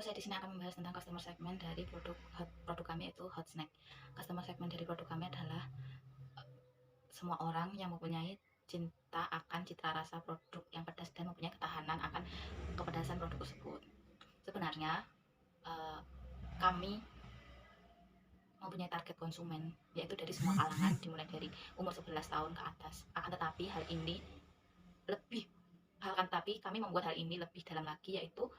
saya di sini akan membahas tentang customer segment dari produk kami, yaitu hot snack. Customer segment dari produk kami adalah semua orang yang mempunyai cinta akan cita rasa produk yang pedas dan mempunyai ketahanan akan kepedasan produk tersebut. Sebenarnya kami mempunyai target konsumen, yaitu dari semua kalangan, dimulai dari umur 11 tahun ke atas. Akan tetapi kami membuat hal ini lebih dalam lagi, yaitu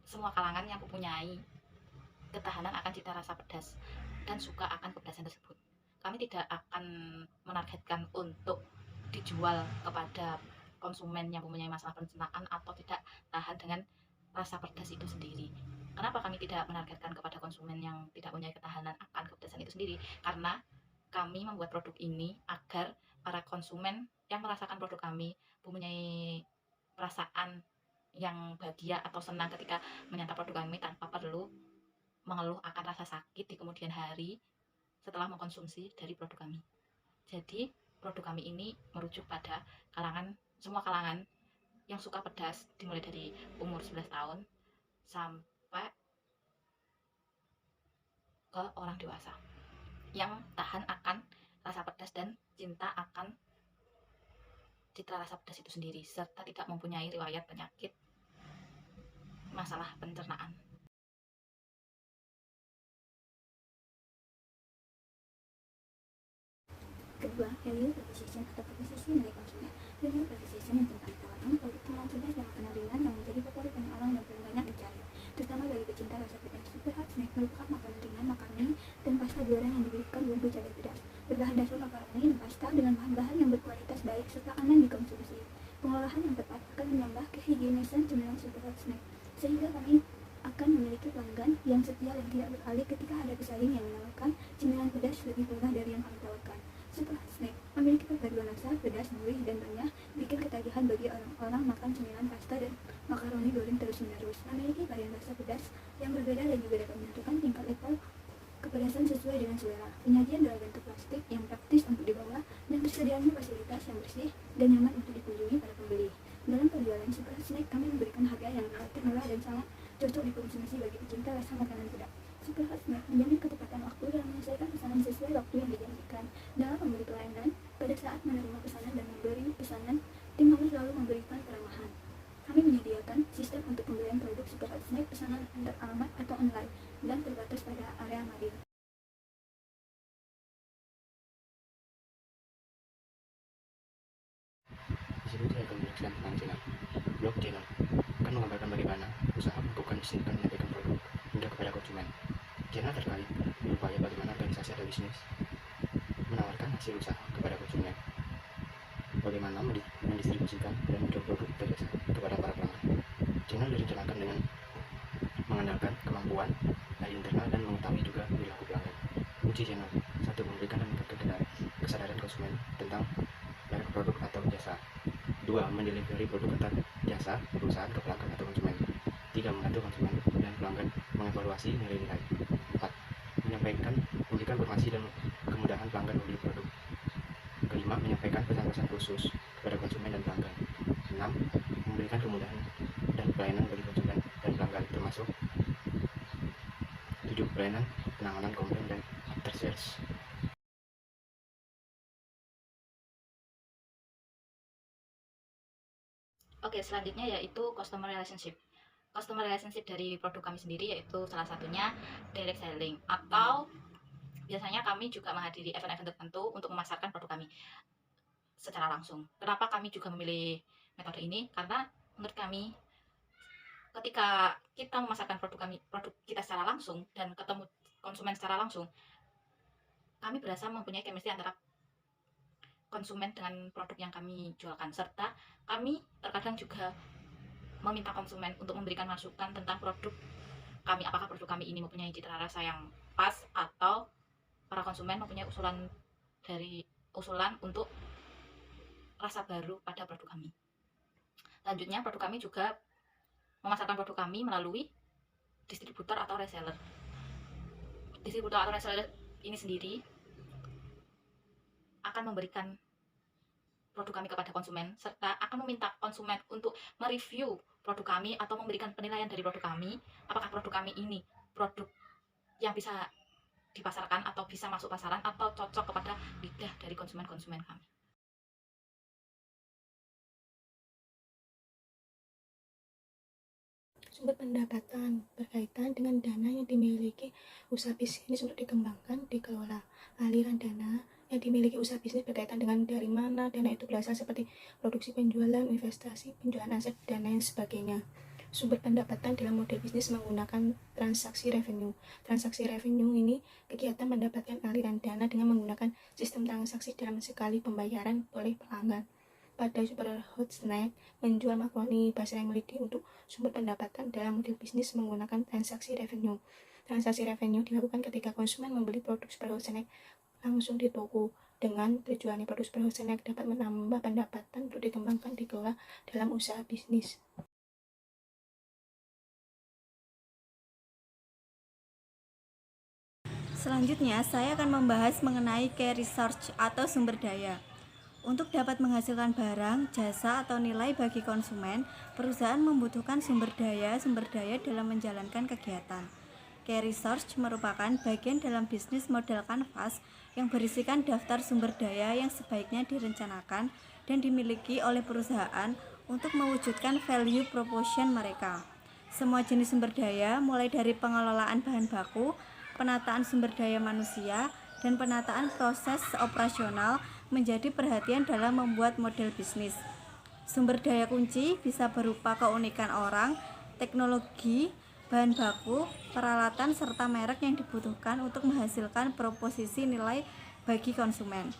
semua kalangan yang mempunyai ketahanan akan cita rasa pedas dan suka akan kepedasan tersebut. Kami tidak akan menargetkan untuk dijual kepada konsumen yang mempunyai masalah pencernaan atau tidak tahan dengan rasa pedas itu sendiri. Kenapa kami tidak menargetkan kepada konsumen yang tidak mempunyai ketahanan akan kepedasan itu sendiri? Karena kami membuat produk ini agar para konsumen yang merasakan produk kami mempunyai perasaan yang bahagia atau senang ketika menyantap produk kami tanpa perlu mengeluh akan rasa sakit di kemudian hari setelah mengkonsumsi dari produk kami. Jadi produk kami ini merujuk pada semua kalangan yang suka pedas, dimulai dari umur 11 tahun sampai ke orang dewasa yang tahan akan rasa pedas dan cinta akan cita rasa pedas itu sendiri, serta tidak mempunyai riwayat penyakit masalah pencernaan. Kedua, value proposition atau proposisi nilai konsumen. Value proposition yang tentang tawaran produk cemilan pedas dan makanan ringan yang menjadi favorit banyak orang dan paling banyak dicari, terutama bagi pecinta rasa pedas. Super hot snack merupakan makanan ringan, makaroni, dan pasta goreng yang diberikan bumbu cabai pedas, berbahan dasar makaroni dan pasta dengan bahan-bahan yang berkualitas baik serta aman dikonsumsi. Pengolahan yang tepat akan menambah kehigienisan cemilan super hot snack, sehingga kami akan memiliki pelanggan yang setia dan tidak beralih ketika ada pesaing yang menawarkan cemilan pedas lebih murah dari yang kami tawarkan. Super hot snack memiliki perpaduan rasa pedas, gurih, dan renyah, bikin ketagihan bagi orang-orang makan cemilan pasta dan makaroni goreng terus-menerus. Memiliki varian rasa pedas yang berbeda dan juga dapat menentukan tingkat level kepedasan sesuai dengan selera. Penyajian dalam bentuk plastik yang praktis untuk dibawa dan tersedianya fasilitas yang bersih dan nyaman untuk dikunjungi para pembeli. Dalam penjualan super hot snack, kami memberikan harga yang relatif murah dan sangat cocok dikonsumsi bagi pecinta rasa makanan pedas. Super hot snack menjamin ketepatan waktu dalam menyelesaikan pesanan sesuai waktu yang dijanjikan. Dalam memberi pelayanan, pada saat menerima pesanan dan memberi pesanan, tim kami selalu memberikan keramahan. Kami menyediakan sistem untuk pembelian produk super hot snack pesanan antar alamat atau online dan terbatas pada area Madin. Di sini saya akan menjelaskan tentang channel. Blog channel akan menggambarkan bagaimana usaha melakukan bisnis dan menyampaikan produk hingga kepada konsumen. Channel terkait berupaya bagaimana organisasi atau bisnis menawarkan hasil usaha kepada konsumen, bagaimana mendistribusikan dan menjual produk atau jasa kepada para pelanggan. Channel direncanakan dengan mengandalkan kemampuan dari internal dan mengetahui juga perilaku pelanggan. Kunci channel: 1. Memberikan dan meningkatkan kesadaran konsumen tentang merek produk atau jasa. 2. Mendelivery produk atau jasa perusahaan ke pelanggan atau konsumen. 3. Membantu konsumen dan pelanggan mengevaluasi nilai-nilai. 4. Memberikan informasi dan kemudahan pelanggan membeli produk. Kelima, menyampaikan pesan-pesan khusus kepada konsumen dan pelanggan. 6. Memberikan kemudahan dan pelayanan bagi konsumen dan pelanggan, termasuk 7. Pelayanan penanganan komplain dan after sales. Oke, selanjutnya yaitu customer relationship. Customer relationship dari produk kami sendiri yaitu salah satunya direct selling, atau biasanya kami juga menghadiri event-event tertentu untuk memasarkan produk kami secara langsung. Kenapa kami juga memilih metode ini? Karena menurut kami ketika kita memasarkan produk kita secara langsung dan ketemu konsumen secara langsung, kami berasa mempunyai chemistry antara konsumen dengan produk yang kami jualkan, serta kami terkadang juga meminta konsumen untuk memberikan masukan tentang produk kami, apakah produk kami ini mempunyai cita rasa yang pas, atau para konsumen mempunyai usulan untuk rasa baru pada produk kami. Selanjutnya, produk kami juga memasarkan produk kami melalui distributor atau reseller. Distributor atau reseller ini sendiri akan memberikan produk kami kepada konsumen, serta akan meminta konsumen untuk mereview produk kami atau memberikan penilaian dari produk kami, apakah produk kami ini produk yang bisa dipasarkan atau bisa masuk pasaran atau cocok kepada lidah dari konsumen-konsumen kami. Sumber pendapatan berkaitan dengan dana yang dimiliki usaha bisnis untuk dikembangkan, dikelola. Aliran dana yang dimiliki usaha bisnis berkaitan dengan dari mana dana itu berasal, seperti produksi, penjualan, investasi, penjualan aset, dan lain sebagainya. Sumber pendapatan dalam model bisnis menggunakan transaksi revenue. Transaksi revenue ini kegiatan mendapatkan aliran dana dengan menggunakan sistem transaksi dalam sekali pembayaran oleh pelanggan. Pada Superhot Snack menjual makaroni basreng melidi untuk sumber pendapatan dalam model bisnis menggunakan transaksi revenue. Transaksi revenue dilakukan ketika konsumen membeli produk Superhot Snack langsung di toko. Dengan tujuannya produk Superhot Snack dapat menambah pendapatan untuk dikembangkan, dikelola dalam usaha bisnis. Selanjutnya, saya akan membahas mengenai key research atau sumber daya. Untuk dapat menghasilkan barang, jasa, atau nilai bagi konsumen, perusahaan membutuhkan sumber daya dalam menjalankan kegiatan. Key research merupakan bagian dalam bisnis model kanvas yang berisikan daftar sumber daya yang sebaiknya direncanakan dan dimiliki oleh perusahaan untuk mewujudkan value proposition mereka. Semua jenis sumber daya, mulai dari pengelolaan bahan baku, penataan sumber daya manusia, dan penataan proses operasional menjadi perhatian dalam membuat model bisnis. Sumber daya kunci bisa berupa keunikan orang, teknologi, bahan baku, peralatan, serta merek yang dibutuhkan untuk menghasilkan proposisi nilai bagi konsumen.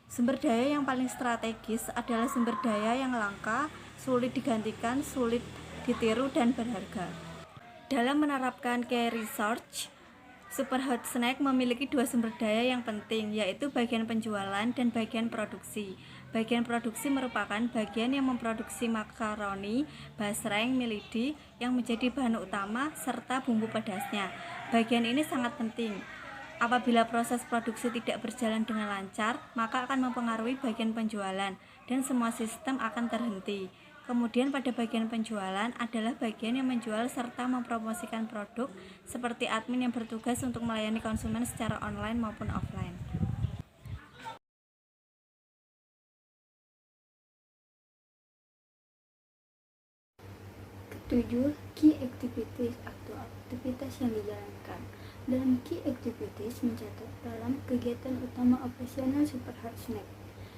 Sumber daya yang paling strategis adalah sumber daya yang langka, sulit digantikan, sulit ditiru, dan berharga. Dalam menerapkan key research, Superhot Snack memiliki dua sumber daya yang penting, yaitu bagian penjualan dan bagian produksi. Bagian produksi merupakan bagian yang memproduksi makaroni basreng milidi yang menjadi bahan utama serta bumbu pedasnya. Bagian ini sangat penting. Apabila proses produksi tidak berjalan dengan lancar, maka akan mempengaruhi bagian penjualan dan semua sistem akan terhenti. Kemudian pada bagian penjualan adalah bagian yang menjual serta mempromosikan produk, seperti admin yang bertugas untuk melayani konsumen secara online maupun offline. Ketujuh, key activities atau aktivitas yang dijalankan. Dalam key activities mencatat dalam kegiatan utama operasional Superhot Snack.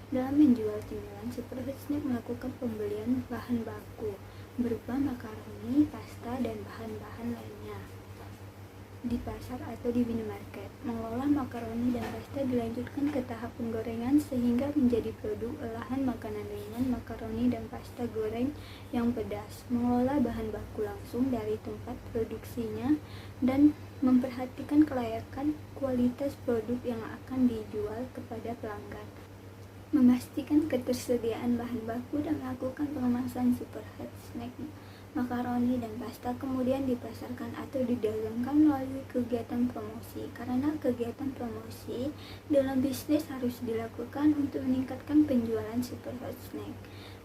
Dalam menjual cemilan, Superhot Snack melakukan pembelian bahan baku berupa makaroni, pasta, dan bahan-bahan lainnya di pasar atau di minimarket. Mengolah makaroni dan pasta dilanjutkan ke tahap penggorengan sehingga menjadi produk olahan makanan ringan, makaroni dan pasta goreng yang pedas. Mengolah bahan baku langsung dari tempat produksinya dan memperhatikan kelayakan kualitas produk yang akan dijual kepada pelanggan. Memastikan ketersediaan bahan baku dan melakukan pengemasan Superhot Snack makaroni dan pasta, kemudian dipasarkan atau didagangkan melalui kegiatan promosi. Karena kegiatan promosi dalam bisnis harus dilakukan untuk meningkatkan penjualan Superhot Snack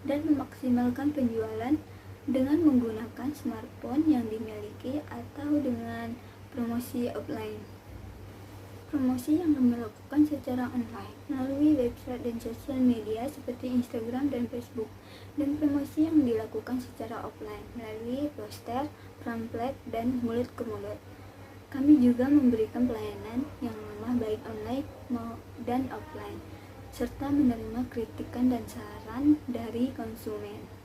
dan memaksimalkan penjualan dengan menggunakan smartphone yang dimiliki atau dengan promosi offline. Promosi yang kami lakukan secara online melalui website dan sosial media seperti Instagram dan Facebook, dan promosi yang dilakukan secara offline melalui poster, pamflet, dan mulut ke mulut. Kami juga memberikan pelayanan yang ramah baik online dan offline, serta menerima kritikan dan saran dari konsumen.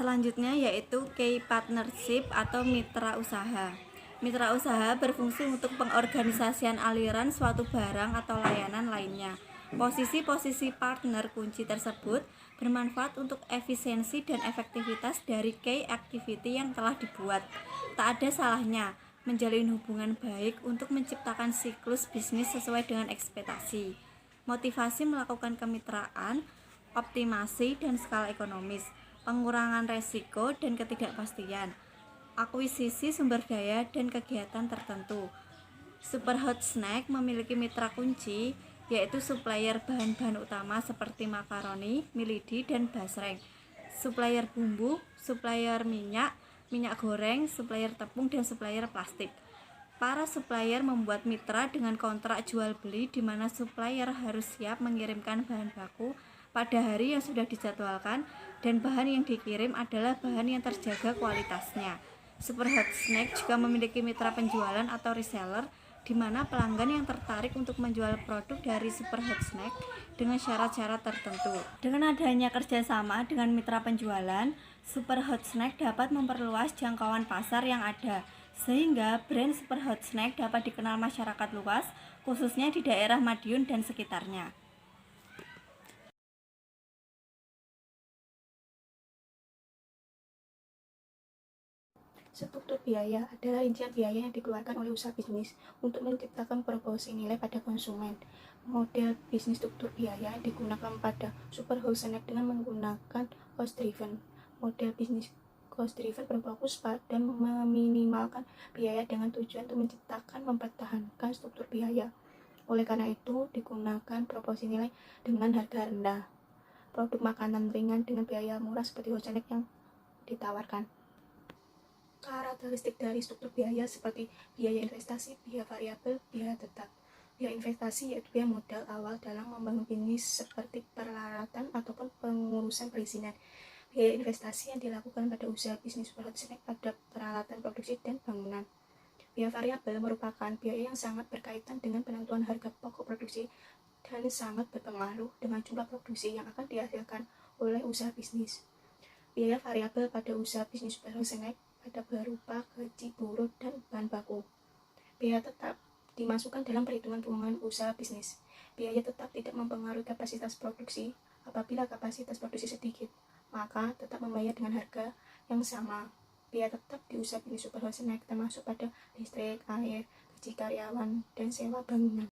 Selanjutnya yaitu key partnership atau mitra usaha. Mitra usaha berfungsi untuk pengorganisasian aliran suatu barang atau layanan lainnya. Posisi-posisi partner kunci tersebut bermanfaat untuk efisiensi dan efektivitas dari key activity yang telah dibuat. Tak ada salahnya menjalin hubungan baik untuk menciptakan siklus bisnis sesuai dengan ekspektasi. Motivasi melakukan kemitraan, optimasi dan skala ekonomis, pengurangan resiko dan ketidakpastian, akuisisi sumber daya dan kegiatan tertentu. Superhot Snack memiliki mitra kunci yaitu supplier bahan-bahan utama seperti makaroni, milidi, dan basreng, supplier bumbu, supplier minyak, minyak goreng, supplier tepung, dan supplier plastik. Para supplier membuat mitra dengan kontrak jual beli di mana supplier harus siap mengirimkan bahan baku pada hari yang sudah dijadwalkan dan bahan yang dikirim adalah bahan yang terjaga kualitasnya. Super Hot Snack juga memiliki mitra penjualan atau reseller di mana pelanggan yang tertarik untuk menjual produk dari Super Hot Snack dengan syarat-syarat tertentu. Dengan adanya kerjasama dengan mitra penjualan, Super Hot Snack dapat memperluas jangkauan pasar yang ada, sehingga brand Super Hot Snack dapat dikenal masyarakat luas, khususnya di daerah Madiun dan sekitarnya. Struktur biaya adalah rincian biaya yang dikeluarkan oleh usaha bisnis untuk menciptakan proporsi nilai pada konsumen. Model bisnis struktur biaya digunakan pada Super Hot Snack dengan menggunakan cost driven. Model bisnis cost driven berfokus pada meminimalkan biaya dengan tujuan untuk menciptakan mempertahankan struktur biaya. Oleh karena itu, digunakan proporsi nilai dengan harga rendah. Produk makanan ringan dengan biaya murah seperti Hot Snack yang ditawarkan. Karakteristik dari struktur biaya seperti biaya investasi, biaya variabel, biaya tetap. Biaya investasi yaitu biaya modal awal dalam membangun bisnis seperti peralatan ataupun pengurusan perizinan. Biaya investasi yang dilakukan pada usaha bisnis Super Hot Snack pada peralatan produksi dan bangunan. Biaya variabel merupakan biaya yang sangat berkaitan dengan penentuan harga pokok produksi dan sangat berpengaruh dengan jumlah produksi yang akan dihasilkan oleh usaha bisnis. Biaya variabel pada usaha bisnis Super Hot Snack pada berupa gaji buruh dan bahan baku. Biaya tetap dimasukkan dalam perhitungan keuangan usaha bisnis. Biaya tetap tidak mempengaruhi kapasitas produksi. Apabila kapasitas produksi sedikit, maka tetap membayar dengan harga yang sama. Biaya tetap di usaha bisnis Super Hot Snack termasuk pada listrik, air, gaji karyawan, dan sewa bangunan.